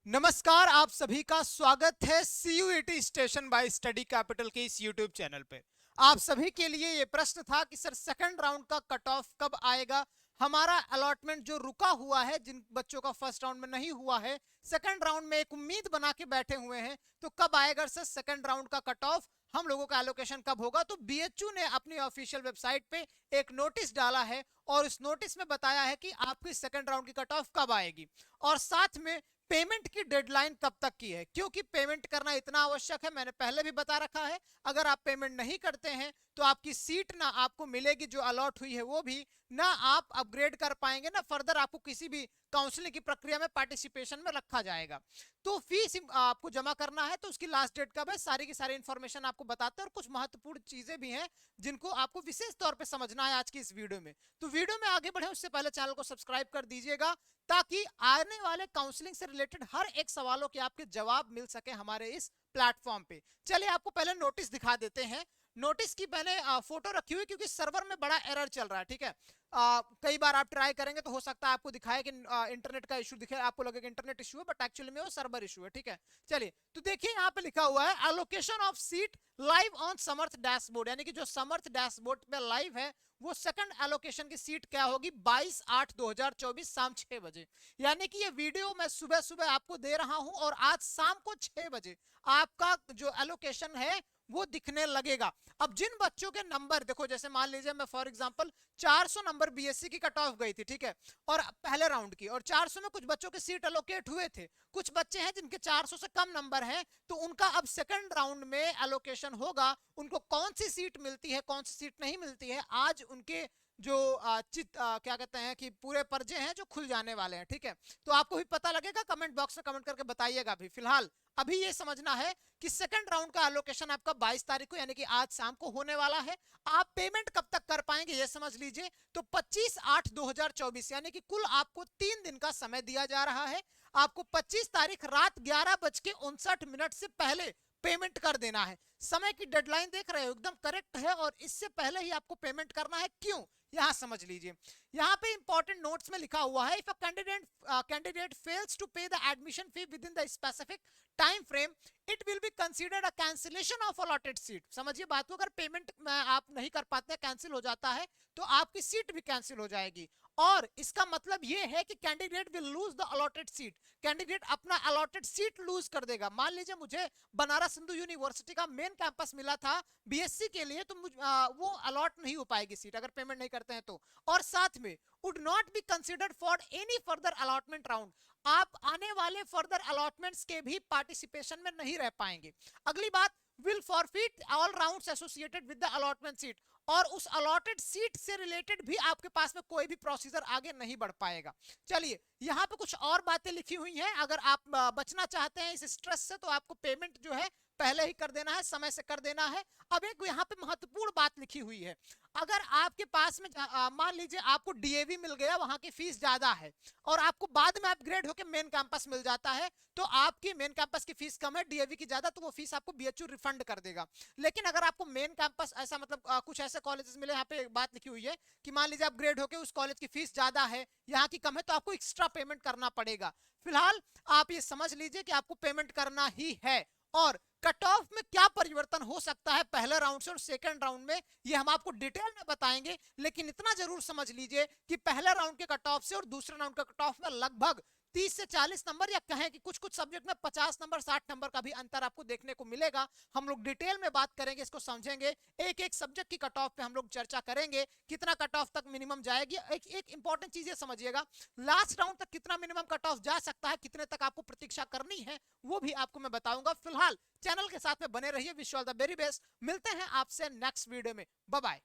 नमस्कार, आप सभी का स्वागत है CUET station bye study capital के इस यूट्यूब चैनल पे। आप सभी के लिए ये प्रश्न था कि सर सेकंड राउंड का कट ऑफ कब आएगा। हमारा अलॉटमेंट जो रुका हुआ है, जिन बच्चों का फर्स्ट राउंड में नहीं हुआ है, सेकंड राउंड में एक उम्मीद बना के बैठे हुए हैं, तो कब आएगा सर सेकंड राउंड का कट ऑफ, हम लोगों का एलोकेशन कब होगा। तो बीएचयू ने अपनी ऑफिशियल वेबसाइट पे एक नोटिस डाला है और इस नोटिस में बताया है कि आपकी सेकंड राउंड की कट ऑफ कब आएगी और साथ में पेमेंट की डेडलाइन कब तक की है, क्योंकि पेमेंट करना इतना आवश्यक है। मैंने पहले भी बता रखा है, अगर आप पेमेंट नहीं करते हैं तो आपकी सीट ना आपको मिलेगी जो अलॉट हुई है वो भी, ना आप अपग्रेड कर पाएंगे, ना फर्दर आपको किसी भी काउंसलिंग की प्रक्रिया में पार्टिसिपेशन में रखा जाएगा। तो फीस आपको जमा करना है, तो उसकी लास्ट डेट कब है, सारी की सारी इंफॉर्मेशन आपको बताते हैं और कुछ महत्वपूर्ण चीजें भी हैं जिनको आपको विशेष तौर पे समझना है आज की इस वीडियो में। तो वीडियो में आगे बढ़े उससे पहले चैनल को सब्सक्राइब कर दीजिएगा ताकि आने वाले काउंसलिंग से रिलेटेड हर एक सवालों के आपके जवाब मिल सके हमारे इस प्लेटफॉर्म पे। चलिए आपको पहले नोटिस दिखा देते हैं। नोटिस की मैंने फोटो रखी हुई क्योंकि सर्वर में बड़ा एरर चल रहा है, ठीक है। कई बार आप ट्राई करेंगे तो हो सकता है आपको दिखाए कि इंटरनेट का इशू दिखे, आपको लगेगा इंटरनेट इशू है, बट एक्चुअली में वो सर्वर इशू है, ठीक है। चलिए तो देखिए यहाँ पे लिखा हुआ है allocation of seat live on Samarth dashboard, यानी कि जो समर्थ डैशबोर्ड पे लाइव है वो सेकंड एलोकेशन की सीट क्या होगी 22/8/2024 शाम 6 बजे। यानी कि ये वीडियो मैं सुबह सुबह आपको दे रहा हूं और आज शाम को 6 बजे आपका जो एलोकेशन है वो दिखने लगेगा। अब जिन बच्चों के नंबर देखो, जैसे मान लीजिए मैं फॉर एग्जांपल 400 नंबर बीएससी की कट ऑफ गई थी, ठीक है, और पहले राउंड की, और 400 में कुछ बच्चों के सीट एलोकेट हुए थे। कुछ बच्चे हैं जिनके 400 से कम नंबर हैं, तो उनका अब सेकंड राउंड में एलोकेशन होगा। उनको कौन सी सीट मिलती है कौन सी सीट नहीं मिलती है, आज उनके जो क्या कहते हैं कि पूरे पर्चे हैं जो खुल जाने वाले हैं, ठीक है। तो आपको भी पता लगेगा, कमेंट बॉक्स में कमेंट करके बताइएगा। भी फिलहाल अभी ये समझना है कि सेकंड राउंड का एलोकेशन आपका 22 तारीख को यानी कि आज शाम को होने वाला है। आप पेमेंट कब तक कर पाएंगे ये समझ लीजिए, तो 25/8/2024 यानी कि कुल आपको 3 दिन का समय दिया जा रहा है। आपको 25 तारीख रात 11:59 से पहले पेमेंट कर देना है। समय की डेडलाइन देख रहे हो, एकदम करेक्ट है, और इससे पहले ही आपको पेमेंट करना है। क्यों, यहां समझ लीजिए। यहां पे इंपॉर्टेंट नोट्स में लिखा हुआ है, if a candidate fails to pay the admission fee within the specific time frame it will be considered a cancellation of allotted seat. समझिए बात को, अगर पेमेंट आप नहीं कर पाते, कैंसिल हो जाता है, तो आपकी सीट भी कैंसिल हो जाएगी। और इसका मतलब यह है कि candidate will lose the allotted seat, candidate अपना अलॉटेड सीट लूज कर देगा। मान लीजिए मुझे बनारस हिंदू यूनिवर्सिटी का मेन कैंपस मिला था बीएससी के लिए, तो वो अलॉट नहीं हो पाएगी सीट अगर पेमेंट नहीं करते हैं तो। और साथ में would not be considered for any further allotment round, आप आने वाले फर्दर अलॉटमेंट्स के भी पार्टिसिपेशन में नहीं रह पाएंगे। अगली बात, will forfeit all rounds associated with the allotment seat, और उस अलॉटेड सीट से रिलेटेड भी आपके पास में कोई भी प्रोसीजर आगे नहीं बढ़ पाएगा। चलिए यहाँ पे कुछ और बातें लिखी हुई हैं, अगर आप बचना चाहते हैं इस स्ट्रेस से तो आपको पेमेंट जो है पहले ही कर देना है, समय से कर देना है। अब एक यहाँ पे महत्वपूर्ण बात लिखी हुई है, अगर आपके पास में मान लीजिए आपको डीएवी मिल गया, वहां की फीस ज्यादा है, और आपको बाद में अपग्रेड होकर मेन कैंपस मिल जाता है, तो आपकी मेन कैंपस की फीस कम है, डीएवी की ज्यादा, तो वो फीस आपको बीएचयू रिफंड कर देगा। लेकिन अगर आपको मेन कैंपस ऐसा मतलब कुछ ऐसे कॉलेजेस मिले, यहाँ पे बात लिखी हुई है कि मान लीजिए अपग्रेड होकर उस कॉलेज की फीस ज्यादा है, यहाँ की कम है, तो आपको एक्स्ट्रा पेमेंट करना पड़ेगा। फिलहाल आप ये समझ लीजिए कि आपको पेमेंट करना ही है। और कट ऑफ में क्या परिवर्तन हो सकता है पहले राउंड से और सेकंड राउंड में, ये हम आपको डिटेल में बताएंगे, लेकिन इतना जरूर समझ लीजिए कि पहले राउंड के कट ऑफ से और दूसरे राउंड के कट ऑफ में लगभग 30 से 40 नंबर, या कहें कि कुछ कुछ सब्जेक्ट में 50 नंबर 60 नंबर का भी अंतर आपको देखने को मिलेगा। हम लोग डिटेल में बात करेंगे, इसको समझेंगे, एक एक सब्जेक्ट की कट ऑफ पे हम लोग चर्चा करेंगे, कितना कट ऑफ तक मिनिमम जाएगी। एक इंपॉर्टेंट चीज ये समझिएगा, लास्ट राउंड तक कितना मिनिमम कट ऑफ जा सकता है, कितने तक आपको प्रतीक्षा करनी है, वो भी आपको मैं बताऊंगा। फिलहाल चैनल के साथ में बने रहिए, wish you all the very best. मिलते हैं आपसे नेक्स्ट वीडियो में, बाय बाय।